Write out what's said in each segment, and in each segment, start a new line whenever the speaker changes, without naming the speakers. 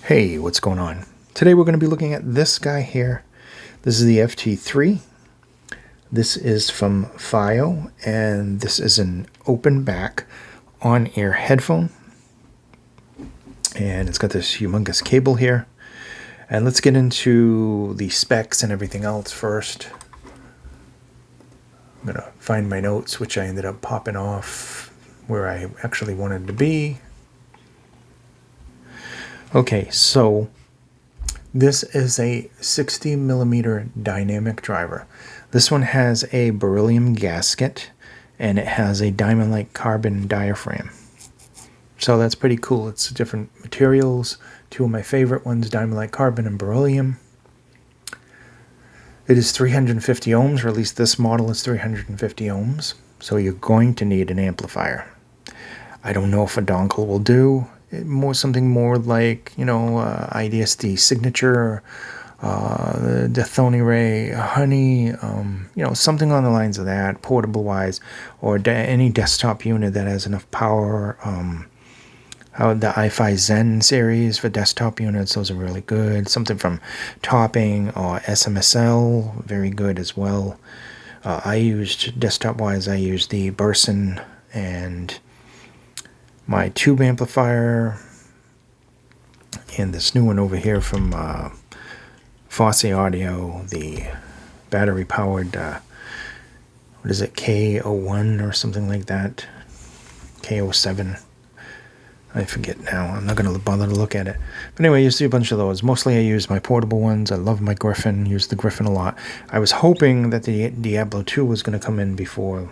Hey, what's going on? Today we're going to be looking at this guy here. This is the FT3. This is from Fiio, and this is an open back on-ear headphone. And it's got this humongous cable here. And let's get into the specs and everything else first. I'm going to find my notes, which I ended up popping off where I actually wanted to be. Okay, so this is a 60 millimeter dynamic driver. This one has a beryllium gasket and it has a diamond-like carbon diaphragm. So that's pretty cool. It's different materials. Two of my favorite ones, diamond-like carbon and beryllium. It is 350 ohms, or at least this model is 350 ohms. So you're going to need an amplifier. I don't know if a dongle will do. Something more like, IDSD signature, the Thony Ray Honey, something on the lines of that, portable wise, or any desktop unit that has enough power. The iFi Zen series for desktop units, those are really good. Something from Topping or SMSL, very good as well. Desktop wise, I used the Burson and my tube amplifier, and this new one over here from Fosse Audio, the battery powered, what is it, K01 or something like that, K07, I forget now, I'm not going to bother to look at it. But anyway, you see a bunch of those. Mostly I use my portable ones. I love my Griffin, use the Griffin a lot. I was hoping that the Diablo 2 was going to come in before,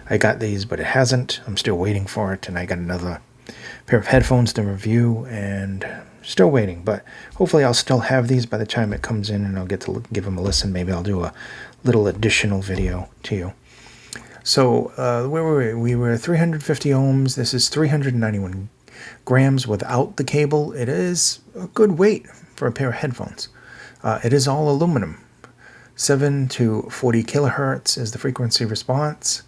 I got these, but it hasn't. I'm still waiting for it, and I got another pair of headphones to review, and still waiting. But hopefully I'll still have these by the time it comes in, and I'll get to give them a listen. Maybe I'll do a little additional video to you. So where were we? We were 350 ohms. This is 391 grams without the cable. It is a good weight for a pair of headphones. It is all aluminum. 7 to 40 kilohertz is the frequency response.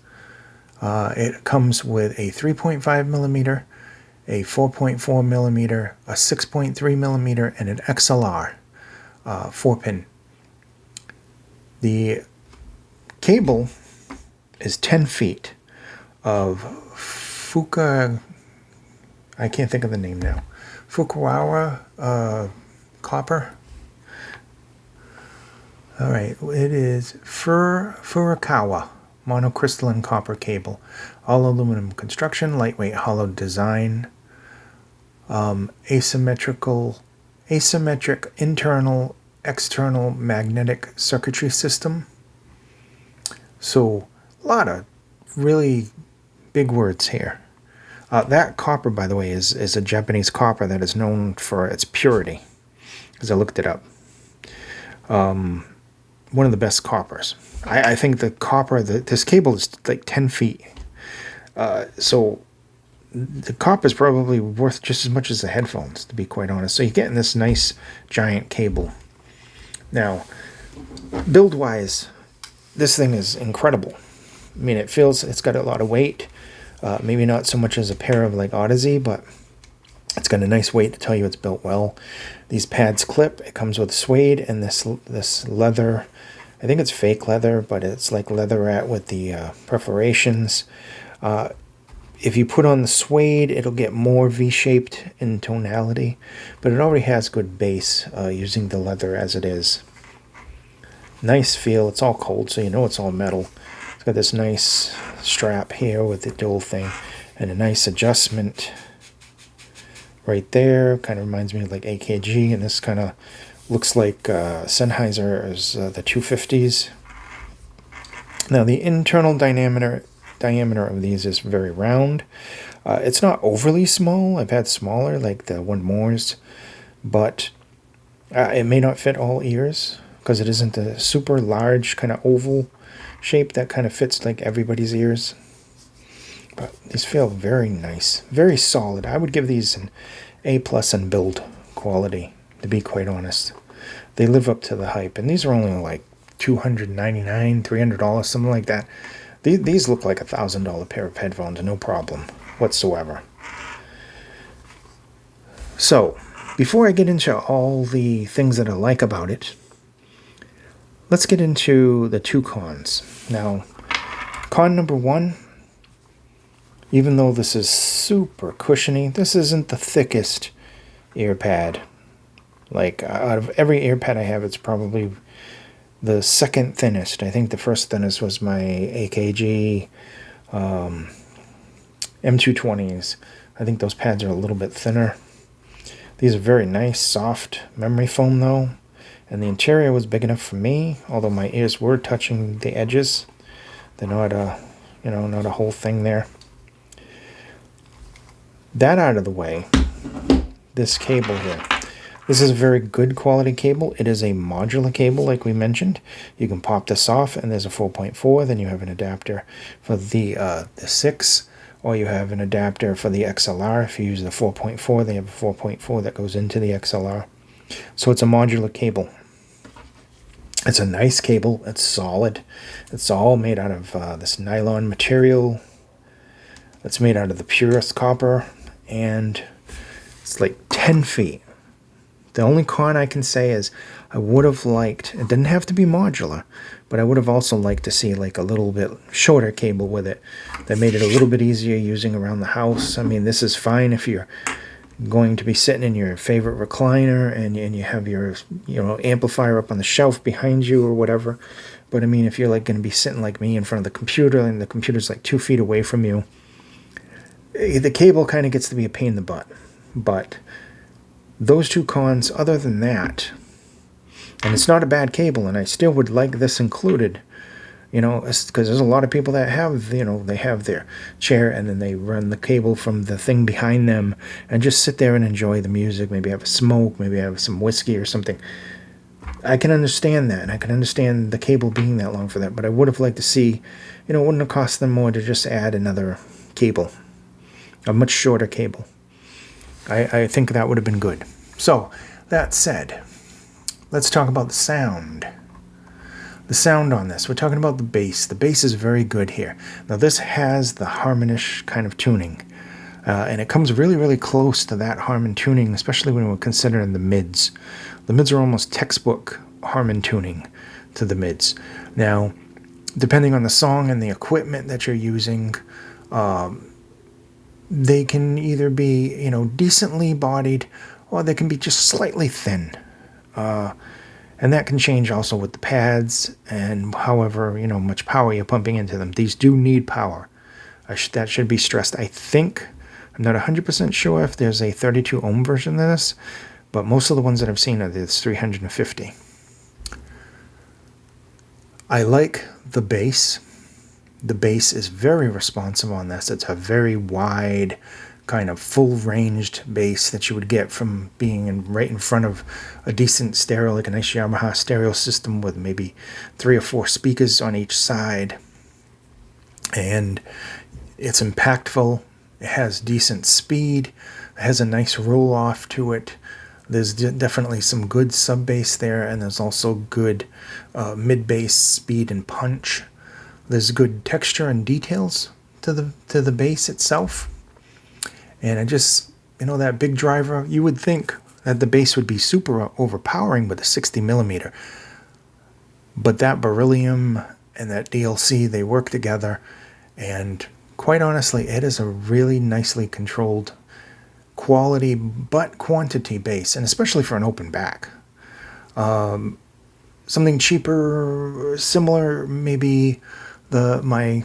It comes with a 3.5 millimeter, a 4.4 millimeter, a 6.3 millimeter, and an XLR 4-pin. The cable is 10 feet of I can't think of the name now, Fukushima copper. All right, it is Furukawa monocrystalline copper cable, all aluminum construction, lightweight hollow design, asymmetric internal external magnetic circuitry system. So a lot of really big words here. That copper, by the way, is a Japanese copper that is known for its purity, because I looked it up. One of the best coppers. I think the copper, this cable is like 10 feet. So the copper is probably worth just as much as the headphones, to be quite honest. So you're getting this nice giant cable. Now, build-wise, this thing is incredible. I mean, it's got a lot of weight. Maybe not so much as a pair of like Odyssey, but it's got a nice weight to tell you it's built well. These pads clip. It comes with suede and this leather. I think it's fake leather, but it's like leatherette with the perforations. If you put on the suede, it'll get more V-shaped in tonality, but it already has good bass using the leather as it is. Nice feel. It's all cold, so you know it's all metal. It's got this nice strap here with the dual thing and a nice adjustment right there. Kind of reminds me of like AKG, and this kind of looks like Sennheiser's the 250s. Now the internal diameter of these is very round. It's not overly small. I've had smaller, like the One More's, but it may not fit all ears because it isn't a super large kind of oval shape that kind of fits like everybody's ears. But these feel very nice, very solid. I would give these an A+ in build quality, to be quite honest. They live up to the hype, and these are only like $299, $300, something like that. These look like $1,000 pair of headphones, no problem whatsoever. So Before I get into all the things that I like about it, let's get into the two cons. Now, con number one, even though this is super cushiony, this isn't the thickest ear pad. Like, out of every ear pad I have, it's probably the second thinnest. I think the first thinnest was my AKG M220s. I think those pads are a little bit thinner. These are very nice, soft memory foam though. And the interior was big enough for me, although my ears were touching the edges. They're not not a whole thing there. That out of the way, this cable here. This is a very good quality cable. It is a modular cable, like we mentioned. You can pop this off, and there's a 4.4. Then you have an adapter for the 6, or you have an adapter for the XLR. If you use the 4.4, they have a 4.4 that goes into the XLR. So it's a modular cable. It's a nice cable. It's solid. It's all made out of this nylon material. It's made out of the purest copper, and it's like 10 feet. The only con I can say is I would have liked, it didn't have to be modular, but I would have also liked to see like a little bit shorter cable with it that made it a little bit easier using around the house. I mean, this is fine if you're going to be sitting in your favorite recliner and you have your amplifier up on the shelf behind you or whatever. But I mean, if you're like going to be sitting like me in front of the computer and the computer's like 2 feet away from you, the cable kind of gets to be a pain in the butt. But those two cons, other than that, and it's not a bad cable, and I still would like this included, because there's a lot of people that have, they have their chair and then they run the cable from the thing behind them and just sit there and enjoy the music, maybe have a smoke, maybe have some whiskey or something. I can understand that, and I can understand the cable being that long for that, but I would have liked to see, it wouldn't have cost them more to just add another cable, a much shorter cable. I think that would have been good. So, that said, let's talk about the sound. The sound on this. We're talking about the bass. The bass is very good here. Now, this has the Harmonish kind of tuning. And it comes really, really close to that Harman tuning, especially when we're considering the mids. The mids are almost textbook Harman tuning to the mids. Now, depending on the song and the equipment that you're using, they can either be, decently bodied, or they can be just slightly thin. And that can change also with the pads and however, much power you're pumping into them. These do need power. That should be stressed. I think, I'm not 100% sure if there's a 32 ohm version of this, but most of the ones that I've seen are this 350. I like the bass. The bass is very responsive on this. It's a very wide, kind of full-ranged bass that you would get from being right in front of a decent stereo, like a nice Yamaha stereo system with maybe 3 or 4 speakers on each side. And it's impactful. It has decent speed. It has a nice roll-off to it. There's definitely some good sub-bass there, and there's also good mid-bass speed and punch. There's good texture and details to the bass itself. And I just, that big driver, you would think that the bass would be super overpowering with a 60 millimeter. But that beryllium and that DLC, they work together. And quite honestly, it is a really nicely controlled quality but quantity bass, and especially for an open back. Something cheaper, similar, maybe my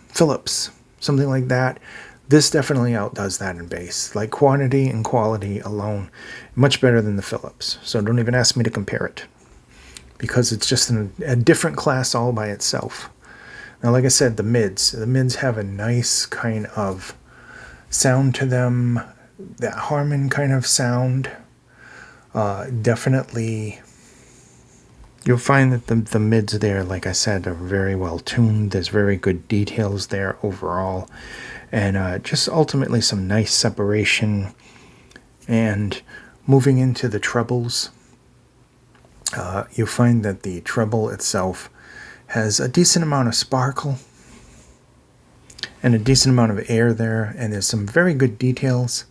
Philips, something like that. This definitely outdoes that in bass. Like quantity and quality alone, much better than the Philips. So don't even ask me to compare it, because it's just a different class all by itself. Now, like I said, the mids have a nice kind of sound to them, that Harman kind of sound. Definitely, you'll find that the mids there, like I said, are very well tuned. There's very good details there overall. And just ultimately some nice separation. And moving into the trebles, you'll find that the treble itself has a decent amount of sparkle and a decent amount of air there. And there's some very good details.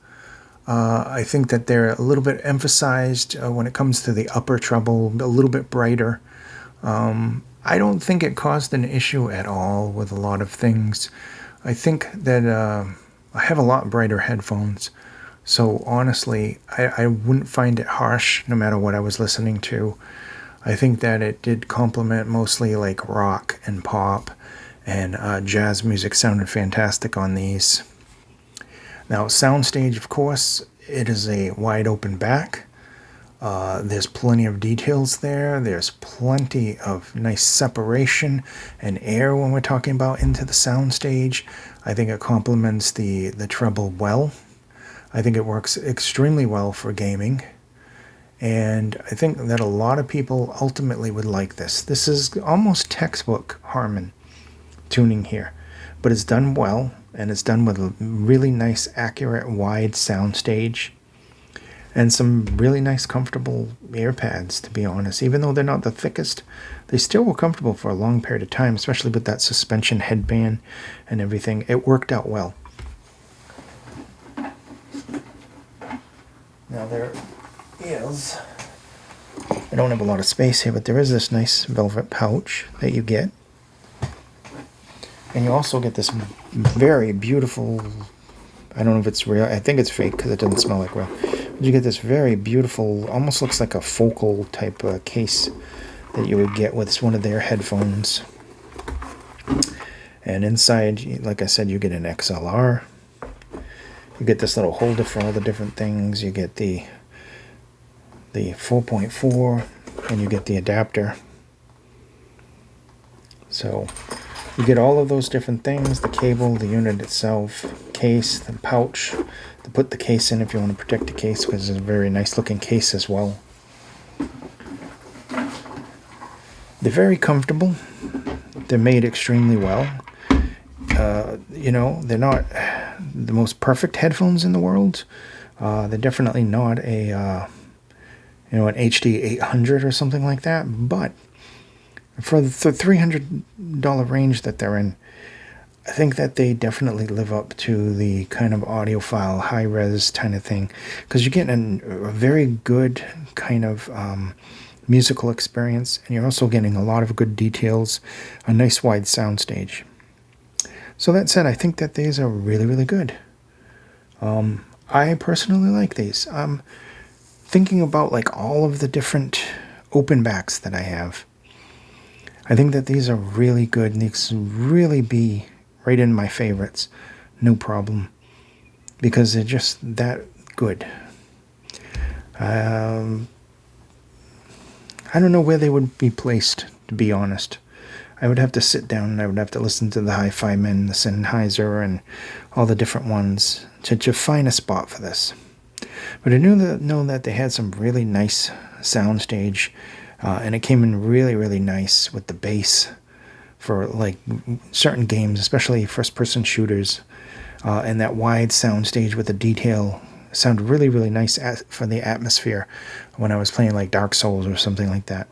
I think that they're a little bit emphasized when it comes to the upper treble, a little bit brighter. I don't think it caused an issue at all with a lot of things. I think that I have a lot brighter headphones, so honestly, I wouldn't find it harsh no matter what I was listening to. I think that it did complement mostly like rock and pop, and jazz music sounded fantastic on these. Now, soundstage, of course, it is a wide open back. There's plenty of details there. There's plenty of nice separation and air when we're talking about into the soundstage. I think it complements the treble well. I think it works extremely well for gaming. And I think that a lot of people ultimately would like this. This is almost textbook Harman tuning here, but it's done well, and it's done with a really nice, accurate, wide soundstage. And some really nice, comfortable ear pads, to be honest. Even though they're not the thickest, they still were comfortable for a long period of time, especially with that suspension headband and everything. It worked out well. Now there is, I don't have a lot of space here, but there is this nice velvet pouch that you get. And you also get this very beautiful, I don't know if it's real, I think it's fake because it doesn't smell like real. You get this very beautiful, almost looks like a focal type case that you would get with one of their headphones. And inside, like I said, you get an XLR. You get this little holder for all the different things. You get the 4.4, and you get the adapter. So you get all of those different things, the cable, the unit itself, case, the pouch, to put the case in if you want to protect the case, because it's a very nice looking case as well. They're very comfortable. They're made extremely well. You know, they're not the most perfect headphones in the world. They're definitely not a, you know, an HD 800 or something like that, but for the $300 range that they're in, I think that they definitely live up to the kind of audiophile, high-res kind of thing, because you're getting a very good kind of musical experience, and you're also getting a lot of good details, a nice wide soundstage. So that said, I think that these are really, really good. I personally like these. Thinking about like all of the different open backs that I have, I think that these are really good, and these really be right in my favorites, no problem, because they're just that good. I don't know where they would be placed, to be honest. I would have to sit down and I would have to listen to the Hi-Fi Men, the Sennheiser, and all the different ones to find a spot for this. But I know that they had some really nice soundstage, and it came in really, really nice with the bass for like certain games, especially first-person shooters, and that wide soundstage with the detail sounded really, really nice for the atmosphere when I was playing like Dark Souls or something like that.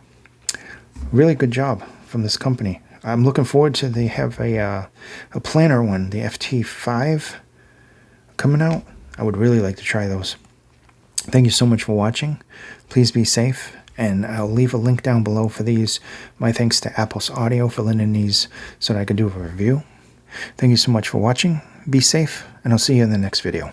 Really good job from this company. I'm looking forward to, they have a planner one, the FT5 coming out. I would really like to try those. Thank you so much for watching. Please be safe, and I'll leave a link down below for these. My thanks to Apple's Audio for lending these so that I could do a review. Thank you so much for watching. Be safe, and I'll see you in the next video.